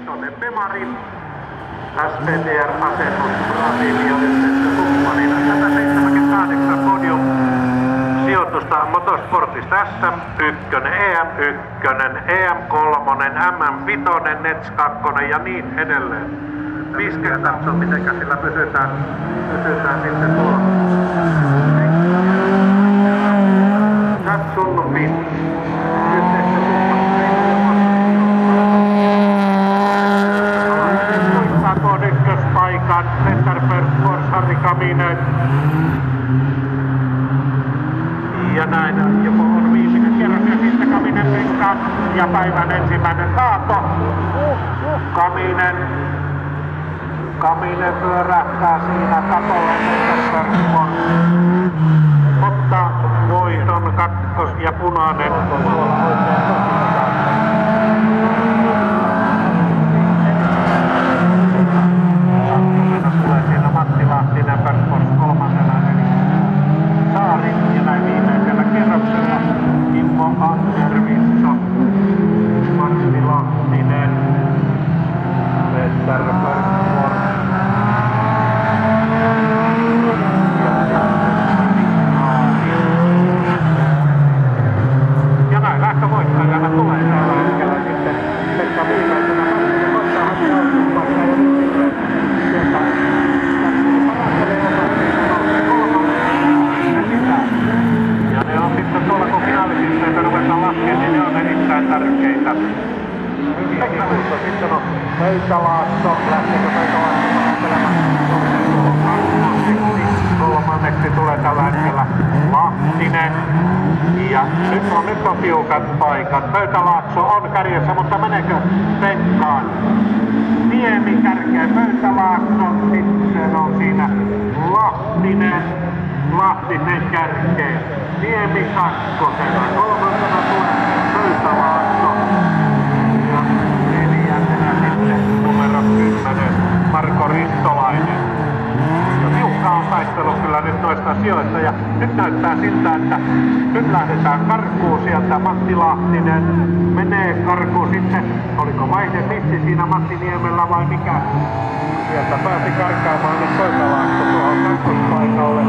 vitonen Bemari. SPTR-asetus brasilialaisessa kumppanina 178 podium sijoitusta Motorsportista SM1, EM1, EM3, MM5, Nets 2 ja niin edelleen. Piske katsoo mitenkä sillä pysytään sitten tuolla. Katson ykköspaikan Center First Force Harri Kaminen. Ja näin joku on viimeinen kierros ja sitten Kaminen Pekka ja päivän ensimmäinen kaato. Kaminen pyörähtää siinä katolla Center First Force. Mutta voiton kakkos ja punainen. Tulee siinä Matti Lahtinen First Force kolmantena eli Saari ja näin viimeisellä kierroksella Kimmo Andervisso, Matti Lahtinen, Center First Force. Ja näin lähtövoittajana tulee tällä hetkellä sitten Pekka viimeisenä. Koittaa hakea aloituspaikkaa ja nyt sitten sieltä ja ne on sitten tuolla kun finaalipisteitä ruvetaan laskemaan, niin ne on erittäin tärkeitä. Pekka Luutto sitten on Pöytälaakso. Lähteekö Pöytälaakso parantamaan? Kolmanneksi tulee tällä hetkellä Lahtinen. Ja nyt on tiukat paikat. Pöytälaakso on kärjessä, mutta meneekö Pekkaan? Niemi kärkeen Pöytälaakso, sitten on siinä Lahtinen kärkeen. Niemi kakkosena, kolmantena tulee Pöytälaakso. Ja neljäntenä sitten numero 10, Marko Ristolainen. Ja tiukka on taistelu kyllä nyt noista sijoista ja nyt näyttää siltä, että nyt lähdetään karkuun sieltä. Matti Lahtinen menee karkuun sitten. Oliko vaihde missi siinä Matti Niemellä vai mikä? Sieltä pääsi karkaamaan nyt Pöytälaakso tuohon kakkospaikalle.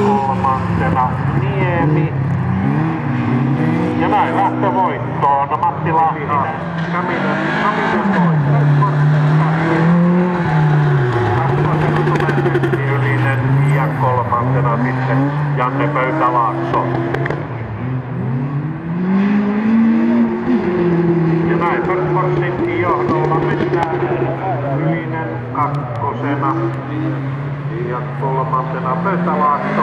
Kolmantena Niemi. Ja näin lähtövoittoon Matti Lahtinen. Kaminen voi. Kakkosena tulee Tytti Ylinen ja kolmantena sitten Janne Pöytälaakso. Ja näin First Forcein johdolla mennään. Ylinen kakkosena ja kolmantena Pöytälaakso.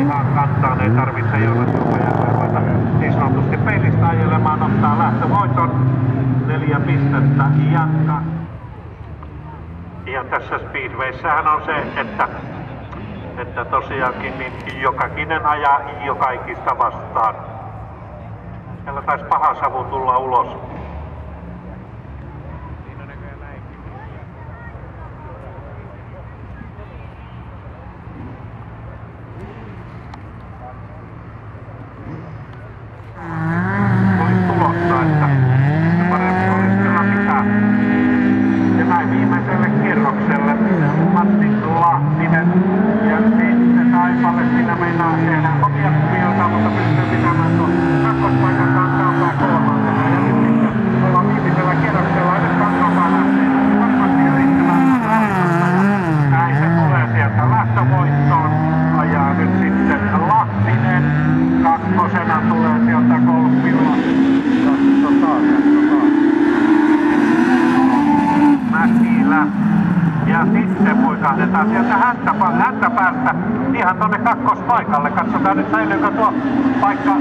Ihan kantaan ei tarvitse Joonasjärveä ruveta niin sanotusti peilistä ajelemaan, ottaa lähtövoiton 4 pistettä Ianka. Ja tässä Speedwayssähän on se, että tosiaankin niin jokakinen ajaa joka ikistä vastaan. Siellä taisi paha savu tulla ulos. Ja sitten puikahdetaan sieltä häntäpäästä ihan tonne kakkospaikalle. Katsotaan nyt säilyykö tuo paikka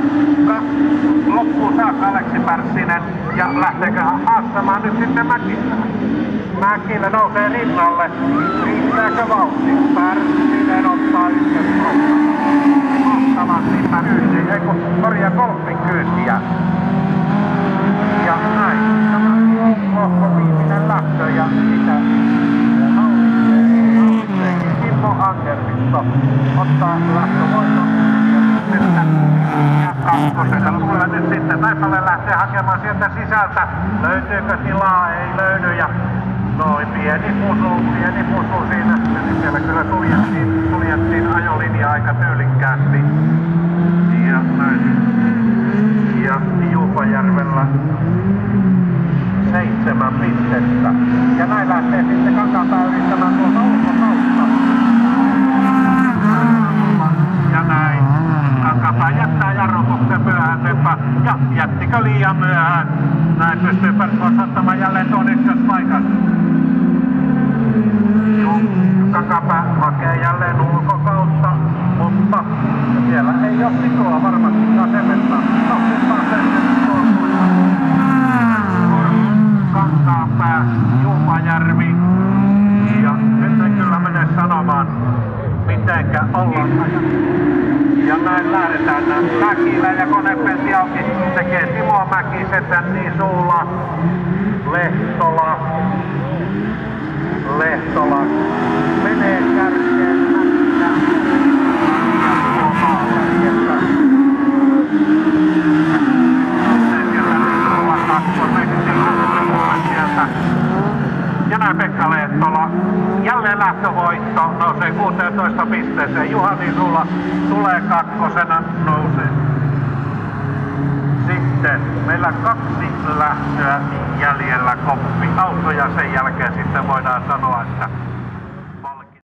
loppuun saakka Aleksi Pärssinen ja lähteekö haastamaan nyt sitten Mäkilä. Mäkilä nousee rinnalle. Riittääkö vauhti? Pärssinen ottaa ykköspaikkaa. Mahtavasti Pärssinen, ei kun korjaa 30. Ja näin. Lohko viimeinen lähtö ja sitä Kimmo ottaa lähtövoiton ja kakkosena tulee nyt sitten Taipale lähtee hakemaan sieltä sisältä. Löytyykö tilaa? Ei löydy ja noin pieni pusu siinä. Eli siellä kyllä suljettiin ajolinja aika tyylikkäästi. Ja näin. Ja Juupajärvellä 7 pistettä. Ja näin lähtee sitten Kankaanpää yrittämään tuolta ulkokautta. Ja näin. Kankaanpää jättää jarrutuksen myöhäisempää. Ja jättikö liian myöhään? Näin pystyy osoittamaan jälleen tuon ykköspaikan. Kankaanpää hakee jälleen ulkokautta, mutta siellä ei ole pitoa varmastikaan semmoista. Kankaanpää, Juupajärvi ja nyt en kyllä mene sanomaan mitenkä ollaan. Ja näin lähdetään Mäkilä ja konepentti auki tekee Timo Mäkisetä, niin Suula, Lehtola menee kärkeen Mäkilä ja Suomaalle. Ja näin Pekka Lehtola. Jälleen lähtövoitto nousee 16 pisteeseen. Juhani Sula tulee kakkosena, nousee. Sitten meillä 2 lähtöä jäljellä koppi auto ja sen jälkeen sitten voidaan sanoa, että